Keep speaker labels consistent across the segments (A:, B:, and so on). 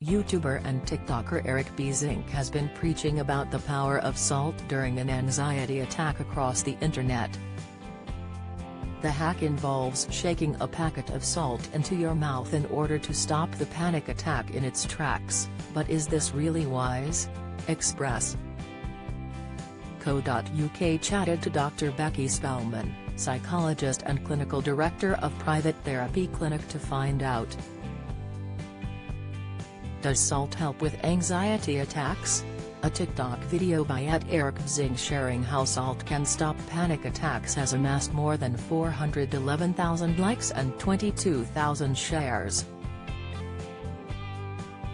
A: YouTuber and TikToker Eric B. Zink has been preaching about the power of salt during an anxiety attack across the internet. The hack involves shaking a packet of salt into your mouth in order to stop the panic attack in its tracks, but is this really wise? Express. Co.uk chatted to Dr. Becky Spellman, psychologist and clinical director of Private Therapy Clinic, to find out. Does salt help with anxiety attacks? A TikTok video by @EricBzink sharing how salt can stop panic attacks has amassed more than 411,000 likes and 22,000 shares.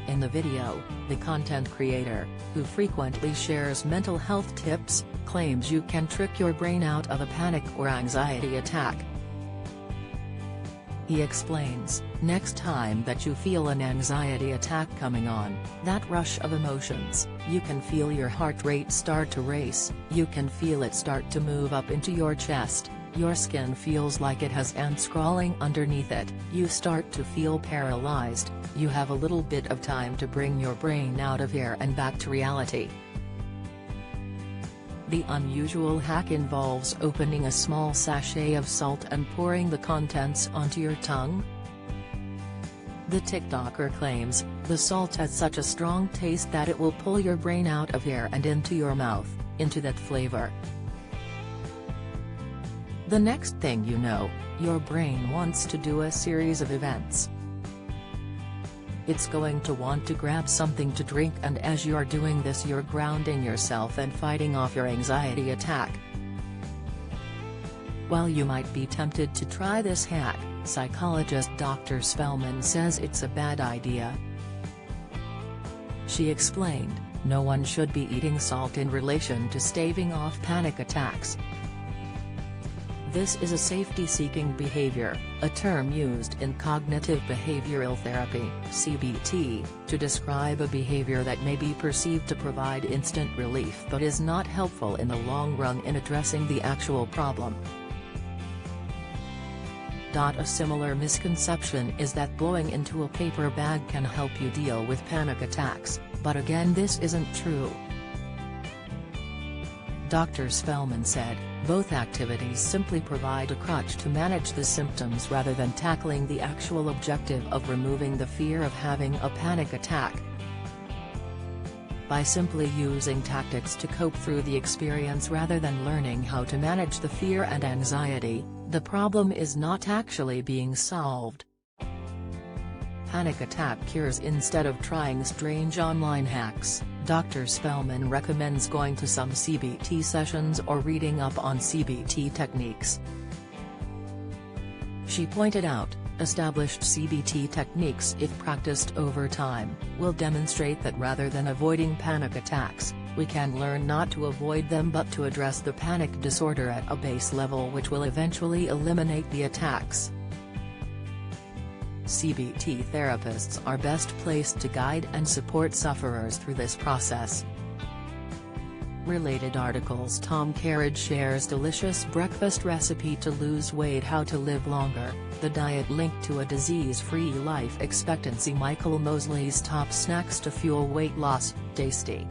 A: In the video, the content creator, who frequently shares mental health tips, claims you can trick your brain out of a panic or anxiety attack. He explains, next time that you feel an anxiety attack coming on, that rush of emotions, you can feel your heart rate start to race, you can feel it start to move up into your chest, your skin feels like it has ants crawling underneath it, you start to feel paralyzed, you have a little bit of time to bring your brain out of here and back to reality. The unusual hack involves opening a small sachet of salt and pouring the contents onto your tongue. The TikToker claims, the salt has such a strong taste that it will pull your brain out of here and into your mouth, into that flavor. The next thing you know, your brain wants to do a series of events. It's going to want to grab something to drink, and as you're doing this you're grounding yourself and fighting off your anxiety attack. While you might be tempted to try this hack, psychologist Dr. Spellman says it's a bad idea. She explained, no one should be eating salt in relation to staving off panic attacks. This is a safety-seeking behavior, a term used in cognitive behavioral therapy (CBT), to describe a behavior that may be perceived to provide instant relief but is not helpful in the long run in addressing the actual problem. A similar misconception is that blowing into a paper bag can help you deal with panic attacks, but again this isn't true. Dr. Spellman said, both activities simply provide a crutch to manage the symptoms rather than tackling the actual objective of removing the fear of having a panic attack. By simply using tactics to cope through the experience rather than learning how to manage the fear and anxiety, the problem is not actually being solved. Panic attack cures. Instead of trying strange online hacks, Dr. Spellman recommends going to some CBT sessions or reading up on CBT techniques. She pointed out, established CBT techniques, if practiced over time, will demonstrate that rather than avoiding panic attacks, we can learn not to avoid them but to address the panic disorder at a base level, which will eventually eliminate the attacks. CBT therapists are best placed to guide and support sufferers through this process. Related articles. Tom Kerridge shares delicious breakfast recipe to lose weight. How to live longer, the diet linked to a disease-free life expectancy. Michael Mosley's top snacks to fuel weight loss, tasty.